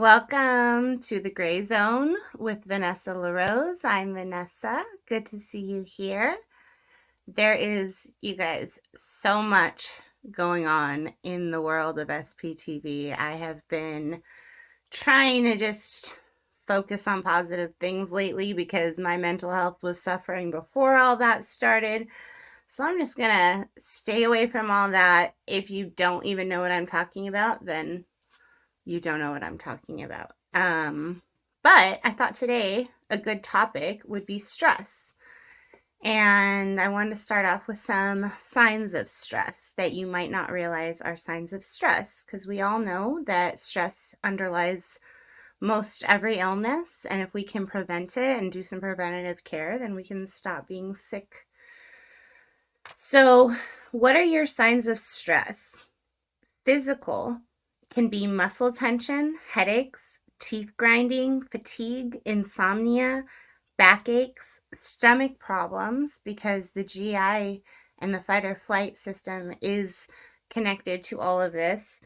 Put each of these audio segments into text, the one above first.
Welcome to the Gray Zone with Vanessa LaRose. I'm Vanessa. Good to see you here. There is, you guys, so much going on in the world of SPTV. I have been trying to just focus on positive things lately because my mental health was suffering before all that started. So I'm just going to stay away from all that. If you don't even know what I'm talking about, then you don't know what I'm talking about. But I thought today a good topic would be stress. And I wanted to start off with some signs of stress that you might not realize are signs of stress, because we all know that stress underlies most every illness. And if we can prevent it and do some preventative care, then we can stop being sick. So, what are your signs of stress? Physical can be muscle tension, headaches, teeth grinding, fatigue, insomnia, backaches, stomach problems, because the GI and the fight or flight system is connected to all of this.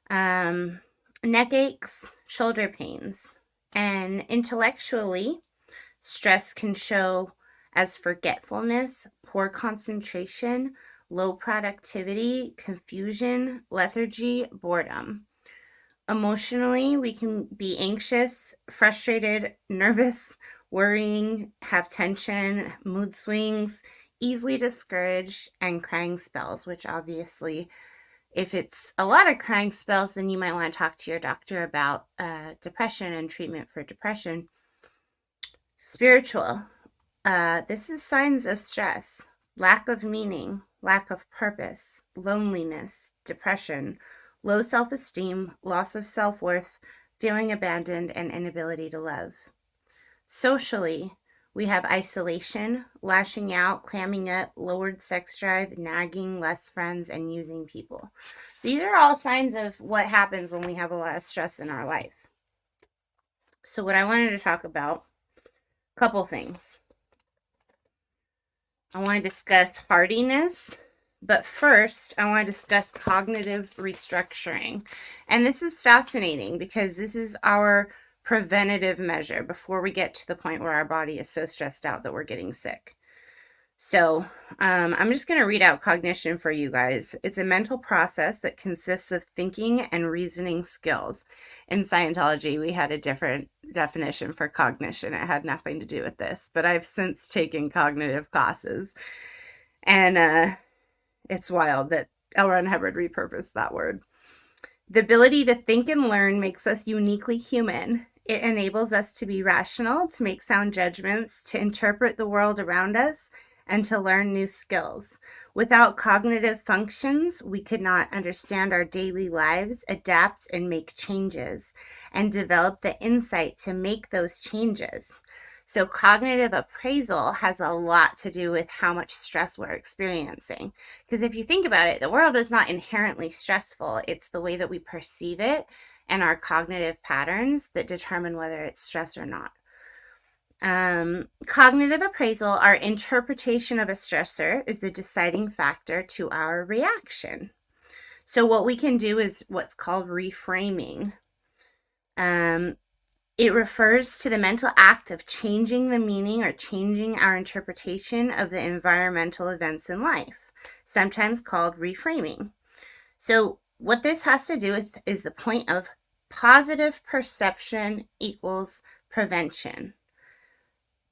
Neck aches, shoulder pains. And intellectually, stress can show as forgetfulness, poor concentration, low productivity, confusion, lethargy, boredom. Emotionally, we can be anxious, frustrated, nervous, worrying, have tension, mood swings, easily discouraged, and crying spells, which obviously, if it's a lot of crying spells, then you might want to talk to your doctor about depression and treatment for depression. Spiritual. This is signs of stress, lack of meaning, lack of purpose, loneliness, depression, low self-esteem, loss of self-worth, feeling abandoned, and inability to love. Socially, we have isolation, lashing out, clamming up, lowered sex drive, nagging, less friends, and using people. These are all signs of what happens when we have a lot of stress in our life. So what I wanted to talk about, a couple things. I want to discuss hardiness, but first I want to discuss cognitive restructuring. And this is fascinating because this is our preventative measure before we get to the point where our body is so stressed out that we're getting sick. So I'm just going to read out cognition for you guys. It's a mental process that consists of thinking and reasoning skills. In Scientology, we had a different definition for cognition. It had nothing to do with this, but I've since taken cognitive classes. And it's wild that L. Ron Hubbard repurposed that word. The ability to think and learn makes us uniquely human. It enables us to be rational, to make sound judgments, to interpret the world around us, and to learn new skills. Without cognitive functions, we could not understand our daily lives, adapt and make changes, and develop the insight to make those changes. So cognitive appraisal has a lot to do with how much stress we're experiencing. Because if you think about it, the world is not inherently stressful. It's the way that we perceive it and our cognitive patterns that determine whether it's stress or not. Cognitive appraisal, our interpretation of a stressor, is the deciding factor to our reaction. So what we can do is what's called reframing. It refers to the mental act of changing the meaning or changing our interpretation of the environmental events in life, sometimes called reframing. So what this has to do with is the point of positive perception equals prevention.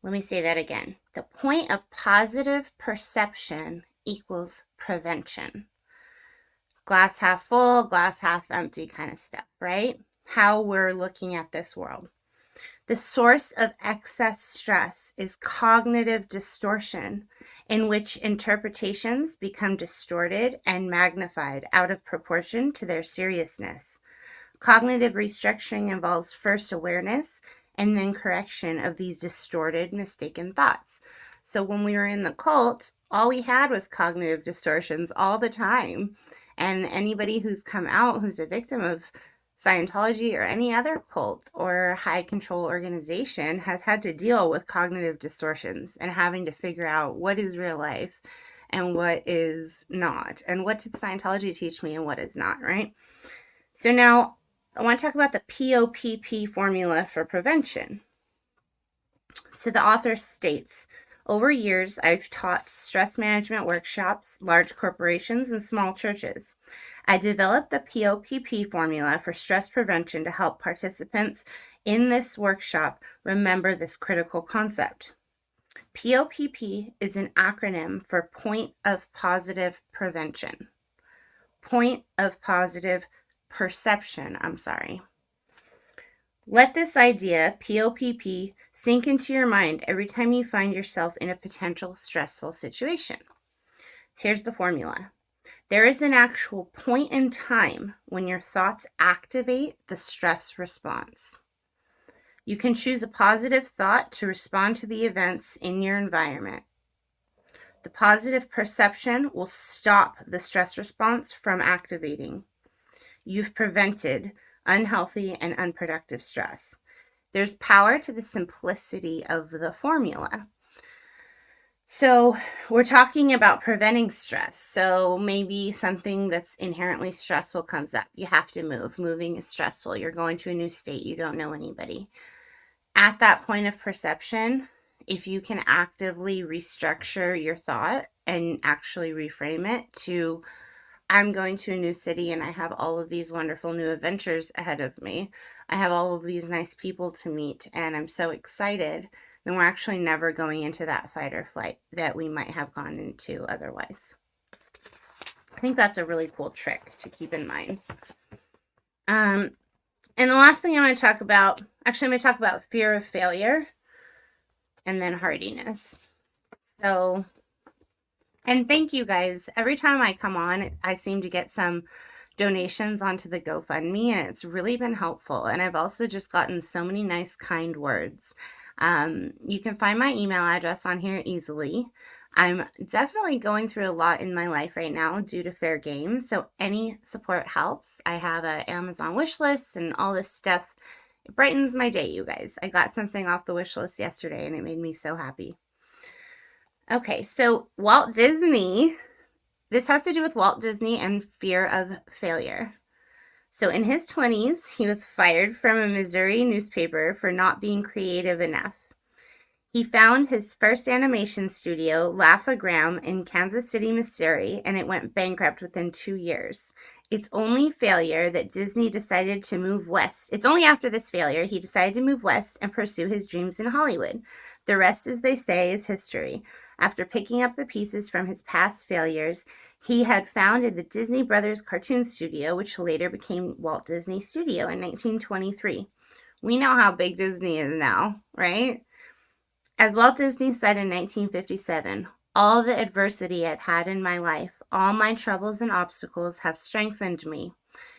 Let me say that again. The point of positive perception equals prevention. Glass half full, glass half empty kind of stuff, right? How we're looking at this world. The source of excess stress is cognitive distortion, in which interpretations become distorted and magnified out of proportion to their seriousness. Cognitive restructuring involves first awareness and then correction of these distorted, mistaken thoughts. So when we were in the cult, all we had was cognitive distortions all the time. And anybody who's come out who's a victim of Scientology or any other cult or high control organization has had to deal with cognitive distortions and having to figure out what is real life and what is not. And what did Scientology teach me and what is not, right? So now I want to talk about the POPP formula for prevention. So the author states, over years, I've taught stress management workshops, large corporations, and small churches. I developed the POPP formula for stress prevention to help participants in this workshop remember this critical concept. POPP is an acronym for Point of Positive Prevention. Point of Positive Perception, Let this idea, POPP, sink into your mind every time you find yourself in a potential stressful situation. Here's the formula. There is an actual point in time when your thoughts activate the stress response. You can choose a positive thought to respond to the events in your environment. The positive perception will stop the stress response from activating. You've prevented unhealthy and unproductive stress. There's power to the simplicity of the formula. So we're talking about preventing stress. So maybe something that's inherently stressful comes up. You have to move. Moving is stressful. You're going to a new state. You don't know anybody. At that point of perception, if you can actively restructure your thought and actually reframe it to, I'm going to a new city and I have all of these wonderful new adventures ahead of me. I have all of these nice people to meet and I'm so excited, then we're actually never going into that fight or flight that we might have gone into otherwise. I think that's a really cool trick to keep in mind. And the last thing I'm going to talk about, actually I'm going to talk about fear of failure and then hardiness. So, and thank you guys. Every time I come on, I seem to get some donations onto the GoFundMe, and it's really been helpful. And I've also just gotten so many nice, kind words. You can find my email address on here easily. I'm definitely going through a lot in my life right now due to fair game, so any support helps. I have an Amazon wish list and all this stuff. It brightens my day, you guys. I got something off the wish list yesterday, and it made me so happy. Okay, so Walt Disney, this has to do with Walt Disney and fear of failure. So in his 20s, he was fired from a Missouri newspaper for not being creative enough. He found his first animation studio, Laugh-O-Gram, in Kansas City, Missouri, and it went bankrupt within 2 years. It's only failure that Disney decided to move west. It's only after this failure he decided to move west and pursue his dreams in Hollywood. The rest, as they say, is history. After picking up the pieces from his past failures, he had founded the Disney Brothers Cartoon Studio, which later became Walt Disney Studio in 1923. We know how big Disney is now, right? As Walt Disney said in 1957, all the adversity I've had in my life, all my troubles and obstacles have strengthened me.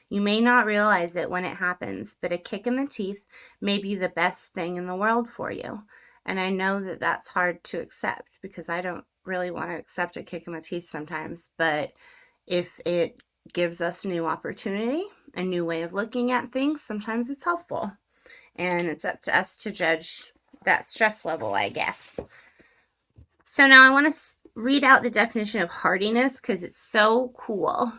You may not realize it when it happens, but a kick in the teeth may be the best thing in the world for you. And I know that that's hard to accept because I don't really want to accept a kick in the teeth sometimes. But if it gives us new opportunity, a new way of looking at things, sometimes it's helpful. And it's up to us to judge that stress level, I guess. So now I want to read out the definition of hardiness because it's so cool.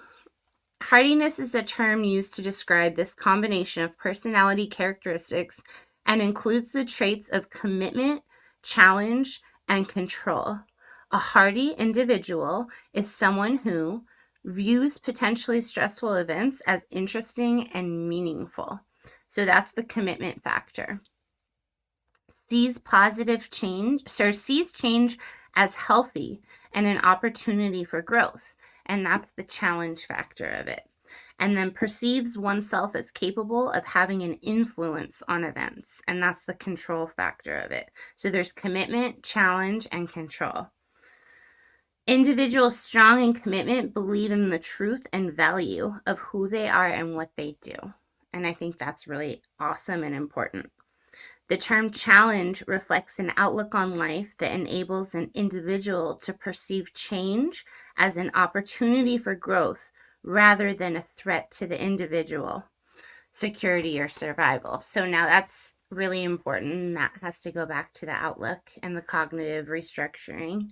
Hardiness is a term used to describe this combination of personality characteristics and includes the traits of commitment, challenge, and control. A hardy individual is someone who views potentially stressful events as interesting and meaningful. So that's the commitment factor. Sees change as healthy and an opportunity for growth. And that's the challenge factor of it. And then perceives oneself as capable of having an influence on events. And that's the control factor of it. So there's commitment, challenge, and control. Individuals strong in commitment believe in the truth and value of who they are and what they do. And I think that's really awesome and important. The term challenge reflects an outlook on life that enables an individual to perceive change as an opportunity for growth rather than a threat to the individual, security, or survival. So now that's really important, and that has to go back to the outlook and the cognitive restructuring.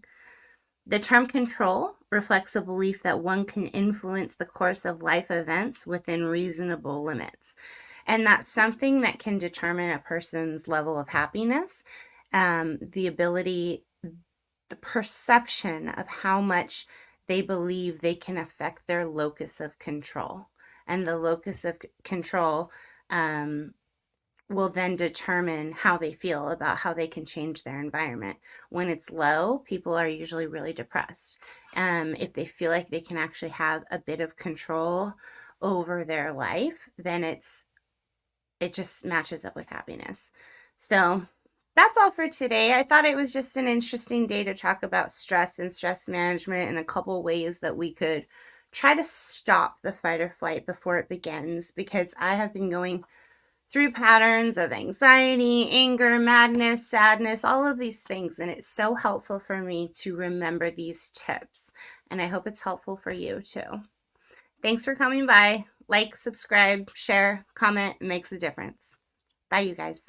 The term control reflects a belief that one can influence the course of life events within reasonable limits. And that's something that can determine a person's level of happiness, the ability, the perception of how much they believe they can affect their locus of control. And the locus of control will then determine how they feel about how they can change their environment. When it's low, people are usually really depressed. If they feel like they can actually have a bit of control over their life, then it just matches up with happiness. So that's all for today. I thought it was just an interesting day to talk about stress and stress management and a couple ways that we could try to stop the fight or flight before it begins, because I have been going through patterns of anxiety, anger, madness, sadness, all of these things. And it's so helpful for me to remember these tips. And I hope it's helpful for you too. Thanks for coming by. Like, subscribe, share, comment. It makes a difference. Bye, you guys.